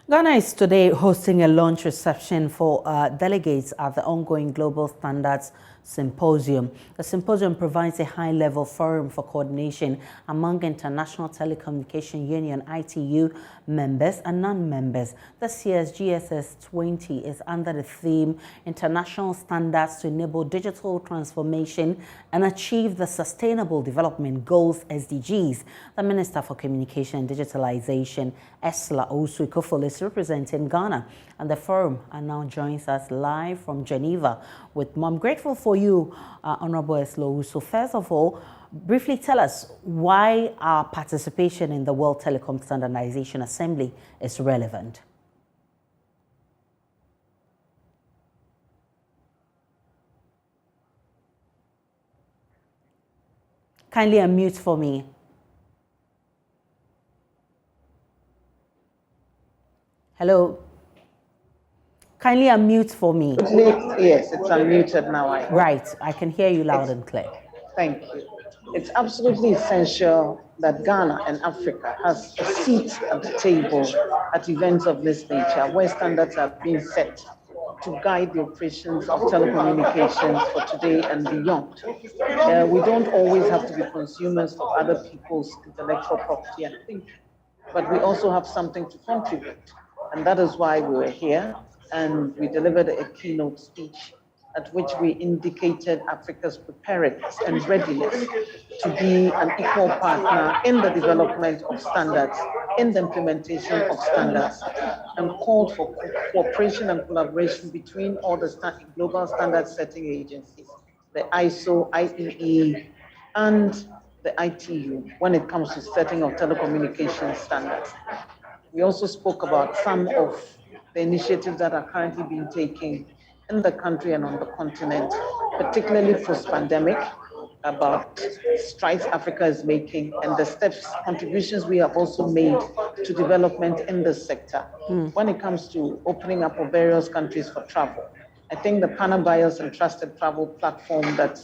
Ghana is today hosting a launch reception for delegates at the ongoing Global Standards Symposium. The symposium provides a high-level forum for coordination among International Telecommunication Union (ITU) members and non-members. This year's GSS 20 is under the theme International Standards to Enable Digital Transformation and Achieve the Sustainable Development Goals (SDGs). The Minister for Communication and Digitalization, Esla Osu-Ikofol, is representing Ghana, and the forum now joins us live from Geneva with Mom. Grateful for you, Honorable Esla. So first of all, briefly tell us why our participation in the World Telecom Standardization Assembly is relevant. Kindly unmute for me. Hello. Kindly unmute for me. Yes, it's unmuted now. Right, I can hear you loud and clear. Thank you. It's absolutely essential that Ghana and Africa has a seat at the table at events of this nature, where standards are being set to guide the operations of telecommunications for today and beyond. We don't always have to be consumers of other people's intellectual property and thinking, but we also have something to contribute. And that is why we were here, and we delivered a keynote speech at which we indicated Africa's preparedness and readiness to be an equal partner in the development of standards, in the implementation of standards, and called for cooperation and collaboration between all the global standard setting agencies, the ISO, IEE, and the ITU when it comes to setting of telecommunications standards. We also spoke about some of the initiatives that are currently being taken in the country and on the continent, particularly post-pandemic, about strides Africa is making and the contributions we have also made to development in this sector. When it comes to opening up of various countries for travel, I think the pan-biased and trusted travel platform that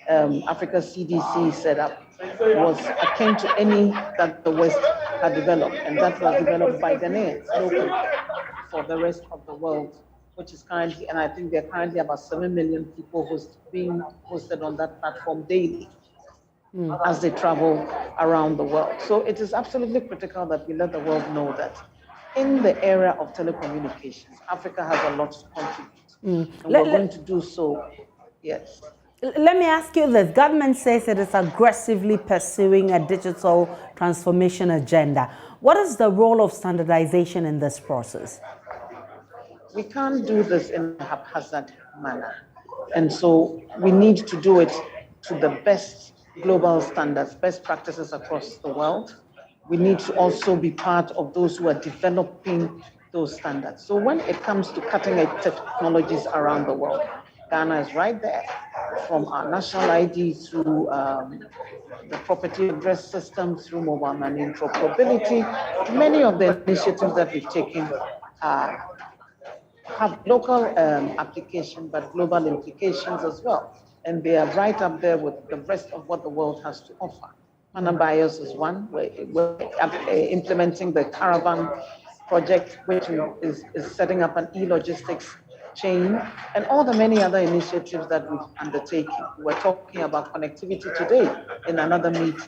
Africa's CDC set up was akin to any that the West had developed, and that was developed by Ghanaians locally for the rest of the world, which is currently, and I think there are currently about 7 million people being hosted on that platform daily as they travel around the world. So it is absolutely critical that we let the world know that in the area of telecommunications, Africa has a lot to contribute, and we're going to do so, yes. Let me ask you this. Government says it is aggressively pursuing a digital transformation agenda. What is the role of standardization in this process? We can't do this in a haphazard manner. And so we need to do it to the best global standards, best practices across the world. We need to also be part of those who are developing those standards. So when it comes to cutting-edge technologies around the world, Ghana is right there, from our national ID through the property address system, through mobile money interoperability. Many of the initiatives that we've taken have local application, but global implications as well. And they are right up there with the rest of what the world has to offer. Pan-bias is one. We're implementing the Caravan project, which is setting up an e-logistics chain, and all the many other initiatives that we've undertaken. We're talking about connectivity today in another meeting,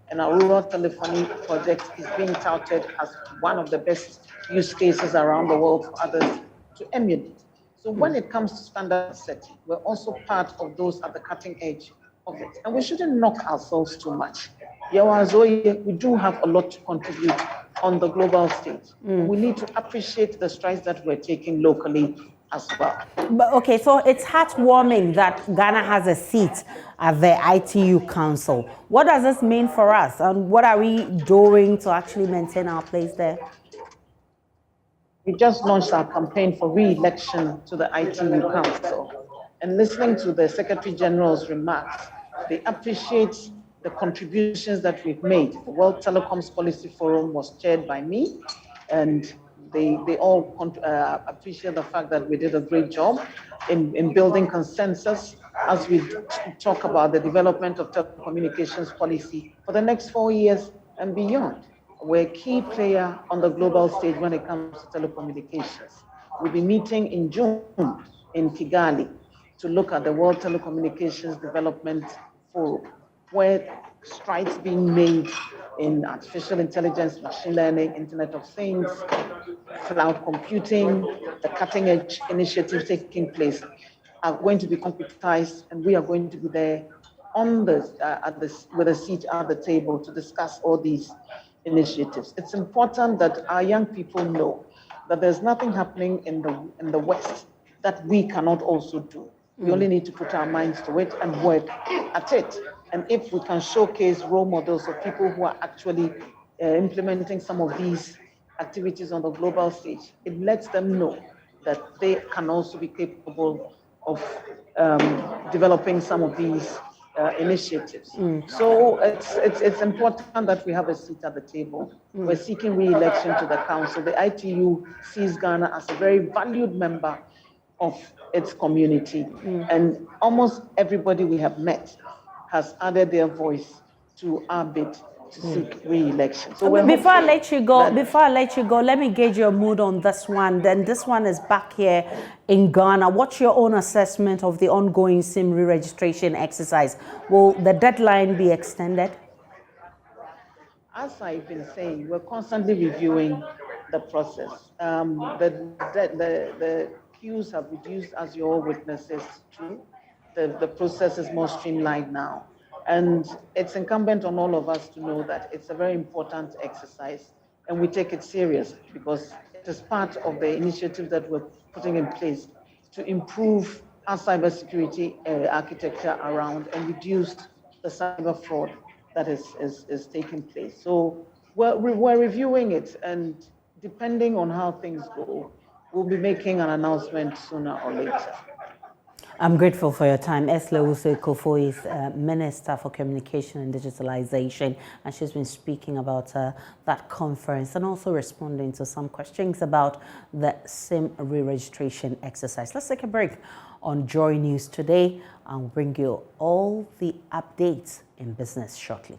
and our rural telephony project is being touted as one of the best use cases around the world for others to emulate. So when it comes to standard setting, we're also part of those at the cutting edge of it, and we shouldn't knock ourselves too much. We do have a lot to contribute on the global stage. We need to appreciate the strides that we're taking locally as well. But okay, so it's heartwarming that Ghana has a seat at the ITU Council. What does this mean for us, and what are we doing to actually maintain our place there? We just launched our campaign for re-election to the ITU Council, and listening to the Secretary General's remarks, they appreciate the contributions that we've made. The World Telecoms Policy Forum was chaired by me, and they all appreciate the fact that we did a great job in building consensus as we talk about the development of telecommunications policy for the next 4 years and beyond. We're a key player on the global stage when it comes to telecommunications. We'll be meeting in June in Kigali to look at the World Telecommunications Development Forum, where strides being made in artificial intelligence, machine learning, Internet of Things, cloud computing, the cutting edge initiatives taking place are going to be concretized, and we are going to be there on with a seat at the table to discuss all these initiatives. It's important that our young people know that there's nothing happening in the West that we cannot also do. We only need to put our minds to it and work at it. And if we can showcase role models of people who are actually implementing some of these activities on the global stage, it lets them know that they can also be capable of developing some of these initiatives. So it's important that we have a seat at the table. We're seeking re-election to the council. The ITU sees Ghana as a very valued member of its community, and almost everybody we have met has added their voice to our bid to seek re-election. So before I let you go, let me gauge your mood on this one. Then this one is back here in Ghana. What's your own assessment of the ongoing SIM re-registration exercise? Will the deadline be extended? As I've been saying, we're constantly reviewing the process. The queues have reduced, as you all witnesses too. The process is more streamlined now. And it's incumbent on all of us to know that it's a very important exercise, and we take it serious because it is part of the initiative that we're putting in place to improve our cybersecurity architecture around and reduce the cyber fraud that is taking place. So we're reviewing it, and depending on how things go, we'll be making an announcement sooner or later. I'm grateful for your time. Esle Uso-Ekofo is Minister for Communication and Digitalization, and she's been speaking about that conference and also responding to some questions about the SIM re-registration exercise. Let's take a break on Joy News Today and bring you all the updates in business shortly.